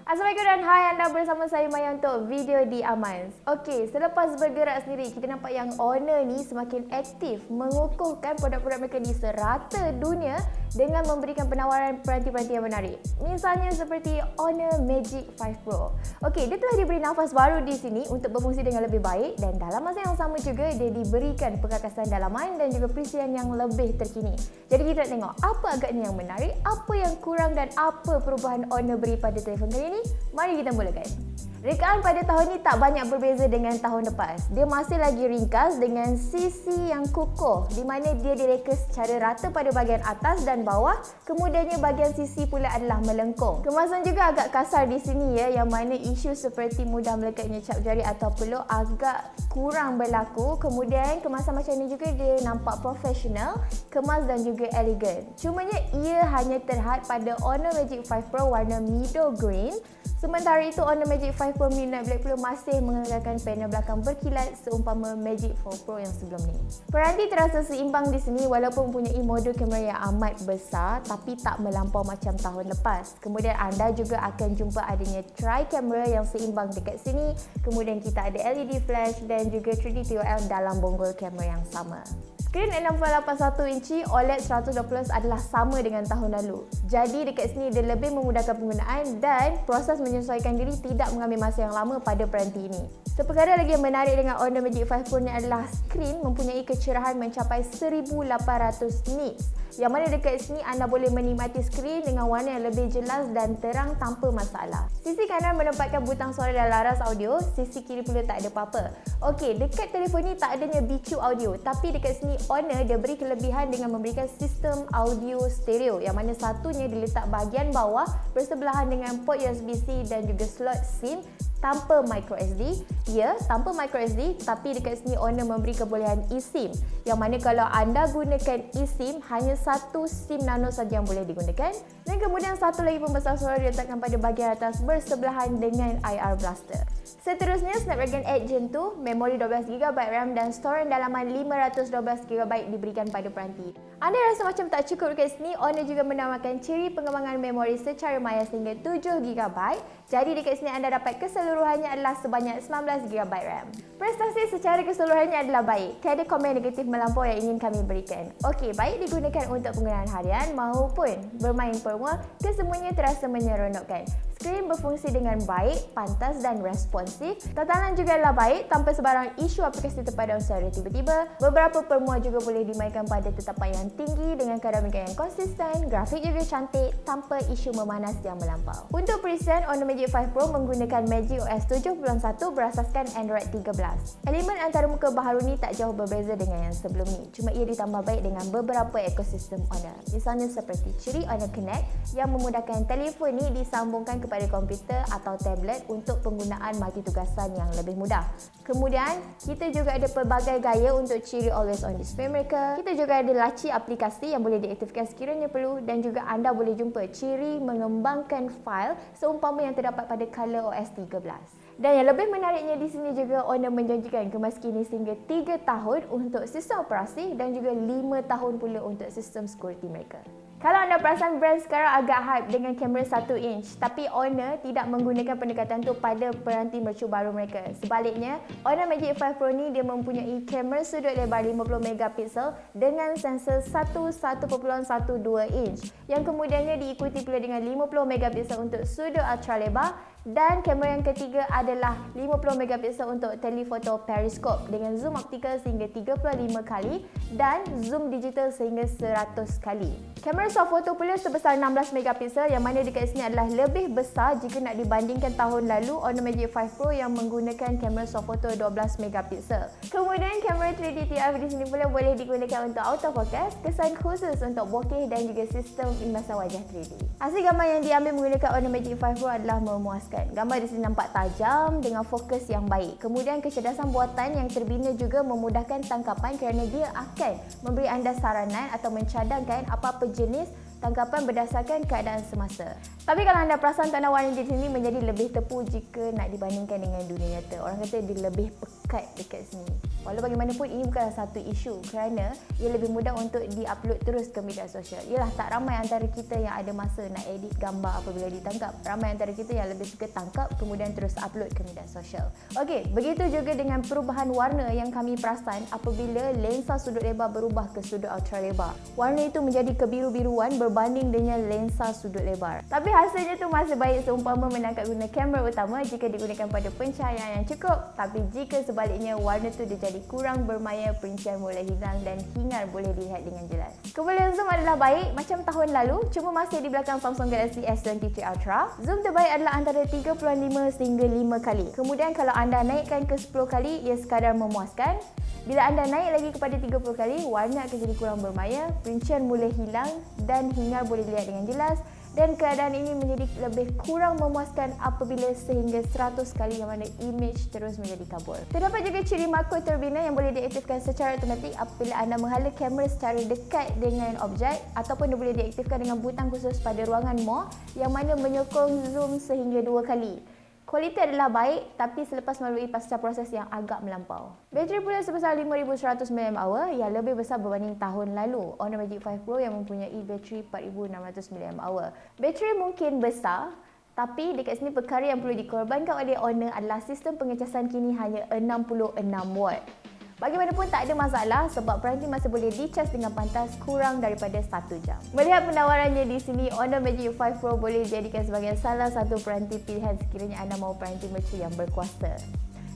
Assalamualaikum dan hai, anda bersama saya Maya untuk video di Amans. Okey, selepas bergerak sendiri, kita nampak yang Honor ni semakin aktif mengukuhkan produk-produk mereka di serata dunia dengan memberikan penawaran peranti-peranti yang menarik. Misalnya seperti Honor Magic 5 Pro. Okey, dia telah diberi nafas baru di sini untuk berfungsi dengan lebih baik dan dalam masa yang sama juga dia diberikan perkakasan dalaman dan juga perisian yang lebih terkini. Jadi kita nak tengok apa agaknya yang menarik, apa yang kurang dan apa perubahan Honor beri pada telefon kali ini. Mari kita mulakan. Rekaan pada tahun ini tak banyak berbeza dengan tahun lepas. Dia masih lagi ringkas dengan sisi yang kukuh di mana dia direka secara rata pada bahagian atas dan bawah, kemudiannya bahagian sisi pula adalah melengkung. Kemasan juga agak kasar di sini ya, yang mana isu seperti mudah melekatnya cap jari atau peluh agak kurang berlaku. Kemudian kemasan macam ni juga dia nampak profesional, kemas dan juga elegan. Cumanya ia hanya terhad pada Honor Magic 5 Pro warna middle green. Sementara itu, Honor Magic 5 Pro Midnight Black Pearl masih mengekalkan panel belakang berkilat seumpama Magic 4 Pro yang sebelum ni. Peranti terasa seimbang di sini walaupun mempunyai modul kamera yang amat besar tapi tak melampau macam tahun lepas. Kemudian anda juga akan jumpa adanya tri-camera yang seimbang dekat sini. Kemudian kita ada LED flash dan juga 3D TOL dalam bonggol kamera yang sama. Skrin 6.81 inci OLED 120Hz adalah sama dengan tahun lalu. Jadi dekat sini dia lebih memudahkan penggunaan dan proses menyesuaikan diri tidak mengambil masa yang lama pada peranti ini. Seperkara lagi yang menarik dengan Honor Magic 5 Pro ni adalah skrin mempunyai kecerahan mencapai 1800 nits. Yang mana dekat sini anda boleh menikmati skrin dengan warna yang lebih jelas dan terang tanpa masalah. Sisi kanan menempatkan butang suara dan laras audio, sisi kiri pula tak ada apa-apa. Okey, dekat telefon ni tak adanya bicu audio, tapi dekat sini Honor dia beri kelebihan dengan memberikan sistem audio stereo yang mana satunya diletak bahagian bawah bersebelahan dengan port USB-C dan juga slot SIM tanpa microSD. Ya, tanpa microSD, tapi dekat sini Honor memberi kebolehan eSIM yang mana kalau anda gunakan eSIM hanya satu SIM nano saja yang boleh digunakan, dan kemudian satu lagi pembesar suara diletakkan pada bahagian atas bersebelahan dengan IR Blaster. Seterusnya, Snapdragon 8 Gen 2, memori 12GB RAM dan storan dalaman 512GB diberikan pada peranti. Anda rasa macam tak cukup dekat sini, Honor juga menawarkan ciri pengembangan memori secara maya sehingga 7GB. Jadi dekat sini anda dapat keseluruhannya adalah sebanyak 19GB RAM. Prestasi secara keseluruhannya adalah baik. Tiada komen negatif melampau yang ingin kami berikan. Okey, baik digunakan untuk penggunaan harian maupun bermain permua, kesemuanya terasa menyeronokkan. Skrin berfungsi dengan baik, pantas dan responsif. Tatanan juga adalah baik tanpa sebarang isu aplikasi terpadam secara tiba-tiba. Beberapa permua juga boleh dimainkan pada tetapan yang tinggi dengan kadar megat yang konsisten. Grafik juga cantik tanpa isu memanas yang melampau. Untuk perisian, Honor Magic 5 Pro menggunakan Magic OS 7.1 berasaskan Android 13. Elemen antarmuka baharu ni tak jauh berbeza dengan yang sebelum ni. Cuma ia ditambah baik dengan beberapa ekosistem Honor. Misalnya seperti ciri Honor Connect yang memudahkan telefon ni disambungkan kepada komputer atau tablet untuk penggunaan multitugasan yang lebih mudah. Kemudian, kita juga ada pelbagai gaya untuk ciri always on display mereka. Kita juga ada laci aplikasi yang boleh diaktifkan sekiranya perlu dan juga anda boleh jumpa ciri mengembangkan fail seumpama yang terdapat pada ColorOS 13. Dan yang lebih menariknya di sini juga Honor menjanjikan kemaskinan sehingga 3 tahun untuk sistem operasi dan juga 5 tahun pula untuk sistem security mereka. Kalau anda perasan brand sekarang agak hype dengan kamera 1 inch, tapi Honor tidak menggunakan pendekatan tu pada peranti mercu baru mereka. Sebaliknya, Honor Magic 5 Pro ni dia mempunyai kamera sudut lebar 50MP dengan sensor 1.12 inch yang kemudiannya diikuti pula dengan 50MP untuk sudut ultra lebar, dan kamera yang ketiga adalah 50MP untuk telefoto periscope dengan zoom optikal sehingga 35 kali dan zoom digital sehingga 100 kali. Kamera soft photo pula sebesar 16MP yang mana dekat sini adalah lebih besar jika nak dibandingkan tahun lalu Honor Magic 5 Pro yang menggunakan kamera soft photo 12MP. Kemudian kamera 3D TOF di sini pula boleh digunakan untuk autofocus, kesan khusus untuk bokeh dan juga sistem imasan wajah 3D. Hasil gambar yang diambil menggunakan Honor Magic 5 Pro adalah memuaskan. Gambar di sini nampak tajam dengan fokus yang baik. Kemudian kecerdasan buatan yang terbina juga memudahkan tangkapan kerana dia akan memberi anda saranan atau mencadangkan apa-apa jenis tangkapan berdasarkan keadaan semasa. Tapi kalau anda perasan tanda warna di sini menjadi lebih tepu jika nak dibandingkan dengan dunia nyata. Orang kata dia lebih pekat dekat sini. Walau bagaimanapun ini bukanlah satu isu kerana ia lebih mudah untuk di-upload terus ke media sosial. Ialah tak ramai antara kita yang ada masa nak edit gambar apabila ditangkap. Ramai antara kita yang lebih suka tangkap kemudian terus upload ke media sosial. Okey, begitu juga dengan perubahan warna yang kami perasan apabila lensa sudut lebar berubah ke sudut ultra lebar. Warna itu menjadi kebiru-biruan berbanding dengan lensa sudut lebar. Tapi hasilnya tu masih baik seumpama menangkap guna kamera utama jika digunakan pada pencahayaan yang cukup. Tapi jika sebaliknya warna tu dia jadi kurang bermaya, perincian mulai hilang dan hingar boleh dilihat dengan jelas. Kebalian zoom adalah baik macam tahun lalu, cuma masih di belakang Samsung Galaxy S23 Ultra. Zoom terbaik adalah antara 3.5 sehingga 5 kali. Kemudian kalau anda naikkan ke 10 kali, ia sekadar memuaskan. Bila anda naik lagi kepada 30 kali, warna akan jadi kurang bermaya, perincian mulai hilang dan hingar boleh dilihat dengan jelas. Dan keadaan ini menjadi lebih kurang memuaskan apabila sehingga 100 kali yang mana image terus menjadi kabur. Terdapat juga ciri makro turbina yang boleh diaktifkan secara automatik apabila anda menghala kamera secara dekat dengan objek ataupun dia boleh diaktifkan dengan butang khusus pada ruangan more yang mana menyokong zoom sehingga 2 kali. Kualiti adalah baik tapi selepas melalui pasca proses yang agak melampau. Bateri pula sebesar 5100 mAh yang lebih besar berbanding tahun lalu. Honor Magic 5 Pro yang mempunyai bateri 4600 mAh. Bateri mungkin besar tapi dekat sini perkara yang perlu dikorbankan oleh Honor adalah sistem pengecasan kini hanya 66 watt. Bagaimanapun tak ada masalah sebab peranti masih boleh dicas dengan pantas kurang daripada 1 jam. Melihat penawarannya di sini, Honor Magic 5 Pro boleh dijadikan sebagai salah satu peranti pilihan sekiranya anda mahu peranti mercu yang berkuasa.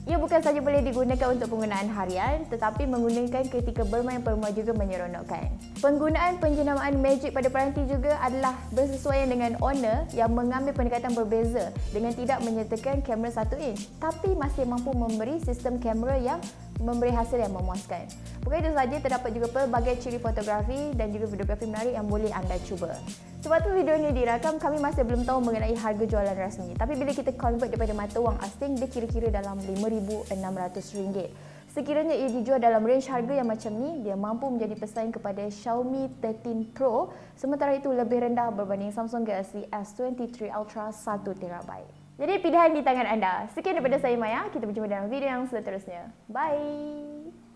Ia bukan sahaja boleh digunakan untuk penggunaan harian tetapi menggunakan ketika bermain permua juga menyeronokkan. Penggunaan penjenamaan Magic pada peranti juga adalah bersesuaian dengan Honor yang mengambil pendekatan berbeza dengan tidak menyertakan kamera 1 inch tapi masih mampu memberi sistem kamera yang memberi hasil yang memuaskan. Bukan itu sahaja, terdapat juga pelbagai ciri fotografi dan juga videografi menarik yang boleh anda cuba. Sebab tu video ini dirakam, kami masih belum tahu mengenai harga jualan rasmi. Tapi bila kita convert daripada mata wang asing, dia kira-kira dalam RM5,600. Sekiranya ia dijual dalam range harga yang macam ni, dia mampu menjadi pesaing kepada Xiaomi 13 Pro, sementara itu lebih rendah berbanding Samsung Galaxy S23 Ultra 1TB. Jadi pilihan di tangan anda. Sekian daripada saya Maya, kita berjumpa dalam video yang seterusnya. Bye!